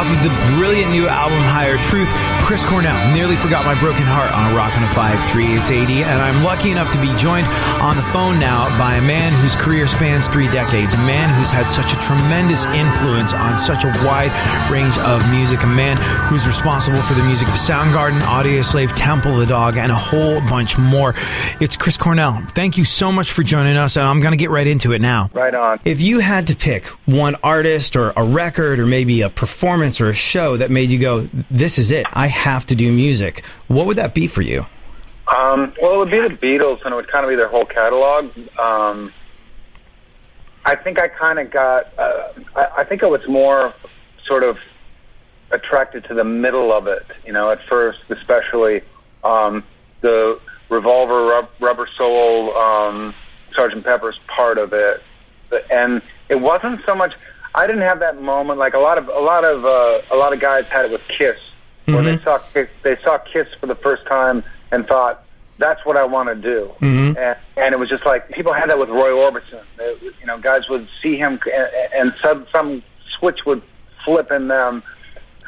off of the brilliant new album Higher Truth, Chris Cornell, Nearly Forgot My Broken Heart on Rock 105.3. It's 80, and I'm lucky enough to be joined on the phone now by a man whose career spans 3 decades, a man who's had such a tremendous influence on such a wide range of music, a man who's responsible for the music of Soundgarden, Audioslave, Temple of the Dog, and a whole bunch more. It's Chris Cornell. Thank you so much for joining us, and I'm going to get right into it now. Right on. If you had to pick one artist or a record or maybe a performance or a show that made you go, this is it, I have to do music, what would that be for you? Well, it would be the Beatles, and it would kind of be their whole catalog. I think I kind of got, I think I was more sort of attracted to the middle of it, you know, at first, especially the Revolver, Rubber Soul, Sgt. Pepper's part of it. And it wasn't so much, I didn't have that moment like a lot of guys had it with Kiss, where they saw Kiss for the first time and thought, that's what I want to do. And it was just like, people had that with Roy Orbison. You know, guys would see him and some switch would flip in them.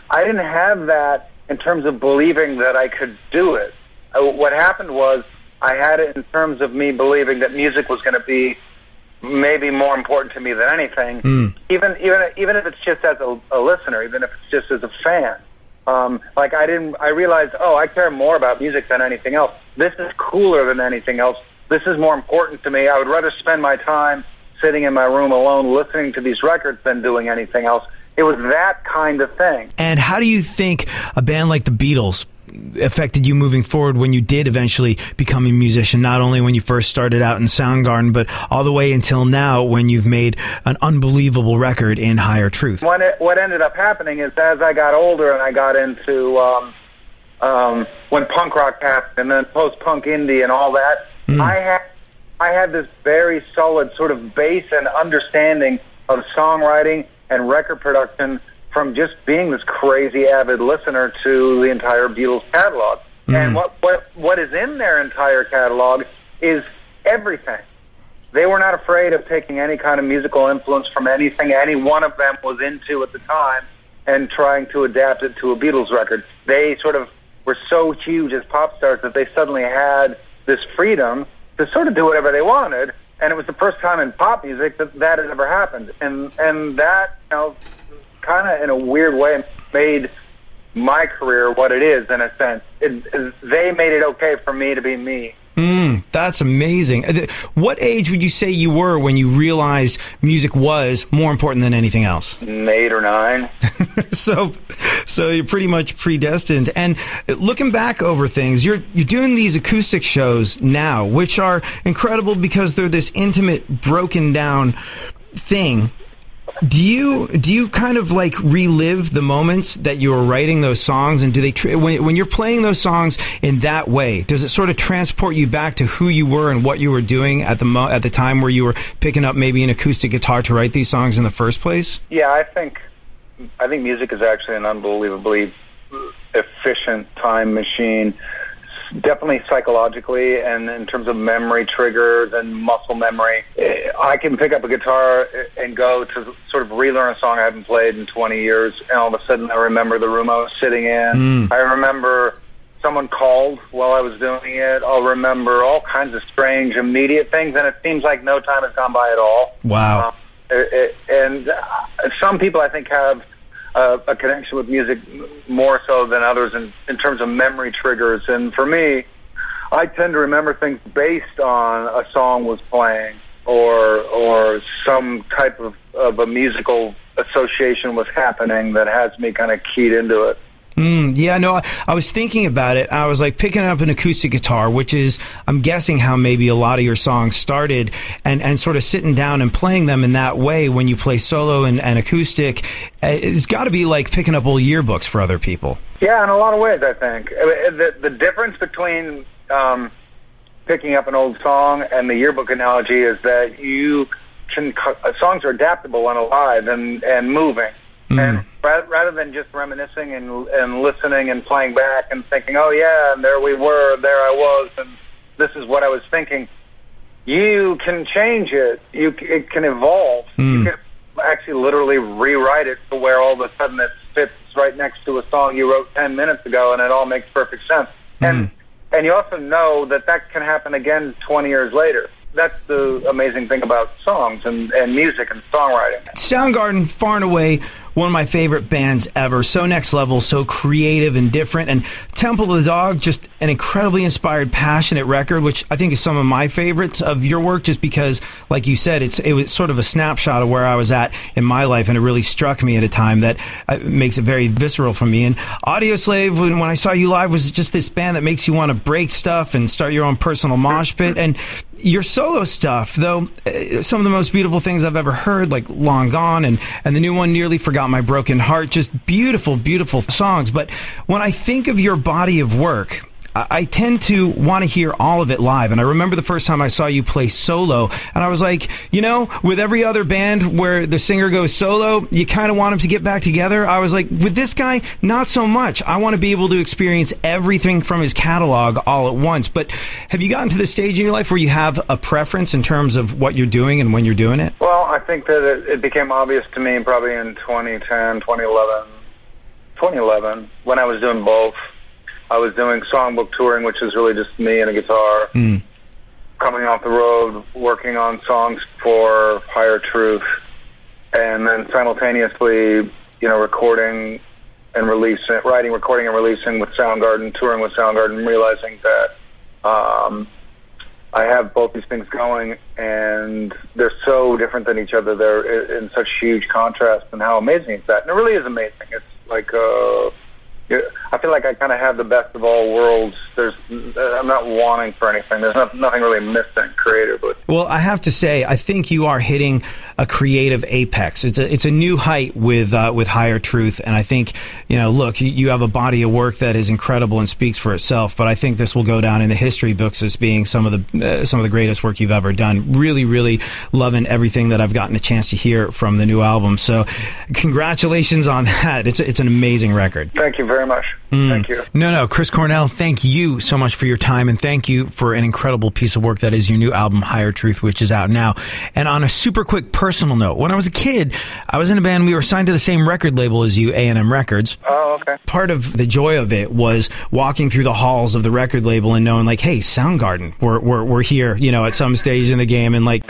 I didn't have that in terms of believing that I could do it. What happened was, I had it in terms of me believing that music was going to be maybe more important to me than anything, even if it's just as a listener, even if it's just as a fan. Like I realized, I care more about music than anything else. This is cooler than anything else. This is more important to me. I would rather spend my time sitting in my room alone listening to these records than doing anything else. It was that kind of thing. And how do you think a band like the Beatles affected you moving forward when you did eventually become a musician, not only when you first started out in Soundgarden, but all the way until now when you've made an unbelievable record in Higher Truth? What ended up happening is, as I got older and I got into when punk rock happened and then post-punk indie and all that, I had this very solid sort of base and understanding of songwriting and record production from just being this crazy avid listener to the entire Beatles catalog. And what is in their entire catalog is everything. They were not afraid of taking any kind of musical influence from anything any one of them was into at the time and trying to adapt it to a Beatles record. They sort of were so huge as pop stars that they suddenly had this freedom to sort of do whatever they wanted, and it was the first time in pop music that had ever happened. And that, you know, kind of in a weird way made my career what it is, in a sense. They made it okay for me to be me. That's amazing. What age would you say you were when you realized music was more important than anything else? 8 or 9. So you're pretty much predestined. And looking back over things, you're doing these acoustic shows now, which are incredible because they're this intimate, broken down thing. Do you kind of like relive the moments that you were writing those songs, and do they when you're playing those songs in that way, does it sort of transport you back to who you were and what you were doing at the time where you were picking up maybe an acoustic guitar to write these songs in the first place? Yeah, I think music is actually an unbelievably efficient time machine. Definitely psychologically, and in terms of memory triggers and muscle memory. I can pick up a guitar and go to sort of relearn a song I haven't played in 20 years, and all of a sudden I remember the room I was sitting in. I remember someone called while I was doing it. I'll remember all kinds of strange, immediate things, and it seems like no time has gone by at all. Wow. And some people, I think, have a connection with music more so than others in terms of memory triggers. And for me, I tend to remember things based on a song was playing or some type of a musical association was happening that has me kind of keyed into it. Yeah, no, I was thinking about it. I was like picking up an acoustic guitar, which is, I'm guessing, how maybe a lot of your songs started, and sort of sitting down and playing them in that way when you play solo and acoustic. It's got to be like picking up old yearbooks for other people. Yeah, in a lot of ways, I think. The difference between picking up an old song and the yearbook analogy is that songs are adaptable and alive and moving. And rather than just reminiscing and listening and playing back and thinking, oh yeah, and there we were, there I was, and this is what I was thinking, you can change it. It can evolve. You can actually literally rewrite it to where all of a sudden it's fits right next to a song you wrote 10 minutes ago, and it all makes perfect sense. And you also know that can happen again 20 years later. That's the amazing thing about songs and music and songwriting. Soundgarden, far and away, one of my favorite bands ever. So next level, so creative and different. And Temple of the Dog, just an incredibly inspired, passionate record, which I think is some of my favorites of your work, just because, like you said, it was sort of a snapshot of where I was at in my life, and it really struck me at a time that makes it very visceral for me. And Audioslave, when I saw you live, was just this band that makes you want to break stuff and start your own personal mosh pit. And your solo stuff, though, some of the most beautiful things I've ever heard, like Long Gone and the new one, Nearly Forgot My Broken Heart, just beautiful, beautiful songs. But when I think of your body of work, I tend to want to hear all of it live. And I remember the first time I saw you play solo, and I was like, with every other band where the singer goes solo, you kind of want them to get back together. I was like, with this guy, not so much. I want to be able to experience everything from his catalog all at once. But have you gotten to the stage in your life where you have a preference in terms of what you're doing and when you're doing it? Well, I think that it became obvious to me probably in 2010, 2011, when I was doing both. I was doing songbook touring, which is really just me and a guitar, coming off the road, working on songs for Higher Truth, and then simultaneously, recording and releasing, writing, recording, and releasing with Soundgarden, touring with Soundgarden, realizing that I have both these things going, and they're so different than each other. They're in such huge contrast, and how amazing is that? And it really is amazing. It's like I feel like I kind of have the best of all worlds. I'm not wanting for anything. There's nothing really missing creatively. Well, I have to say, I think you are hitting a creative apex. It's a new height with Higher Truth, and I think look, you have a body of work that is incredible and speaks for itself. But I think this will go down in the history books as being some of the greatest work you've ever done. Really, really loving everything that I've gotten a chance to hear from the new album. So, congratulations on that. It's an amazing record. Thank you very much. Thank you. No, Chris Cornell, thank you so much for your time, and thank you for an incredible piece of work that is your new album, Higher Truth, which is out now. And on a super quick personal note, when I was a kid, I was in a band. We were signed to the same record label as you, A&M Records. Oh, okay. Part of the joy of it was walking through the halls of the record label and knowing, like, hey, Soundgarden, we're here, at some stage in the game, and like,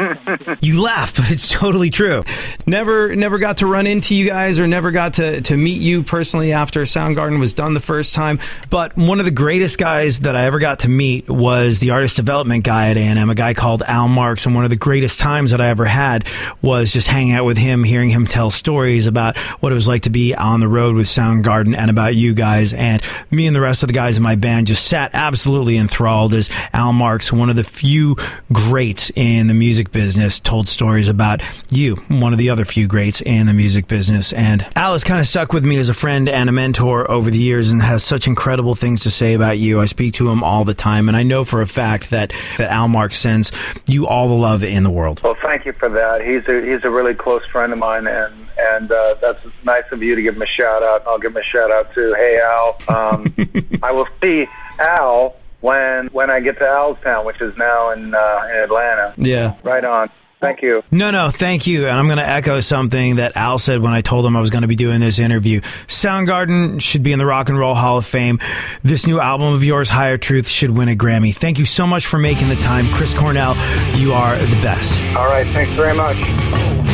you laugh, but it's totally true. Never got to run into you guys, or never got to meet you personally after Soundgarden was done the first time. But one of the greatest guys that I ever got to meet was the artist development guy at A&M, a guy called Al Marks. And one of the greatest times that I ever had was just hanging out with him, hearing him tell stories about what it was like to be on the road with Soundgarden and about you guys. And me and the rest of the guys in my band just sat absolutely enthralled as Al Marks, one of the few greats in the music business, told stories about you, one of the other few greats in the music business. And Al has kind of stuck with me as a friend and a mentor over the years, and has such incredible things to say about you. I speak to him all the time, and I know for a fact that Al Marks sends you all the love in the world. Well, thank you for that. He's a really close friend of mine, and that's nice of you to give him a shout out. And I'll give him a shout out too. Hey, Al. I will see Al when I get to Alstown, which is now in Atlanta. Yeah. Right on. Thank you. No, thank you. And I'm going to echo something that Al said when I told him I was going to be doing this interview. Soundgarden should be in the Rock and Roll Hall of Fame. This new album of yours, Higher Truth, should win a Grammy. Thank you so much for making the time. Chris Cornell, you are the best. All right. Thanks very much.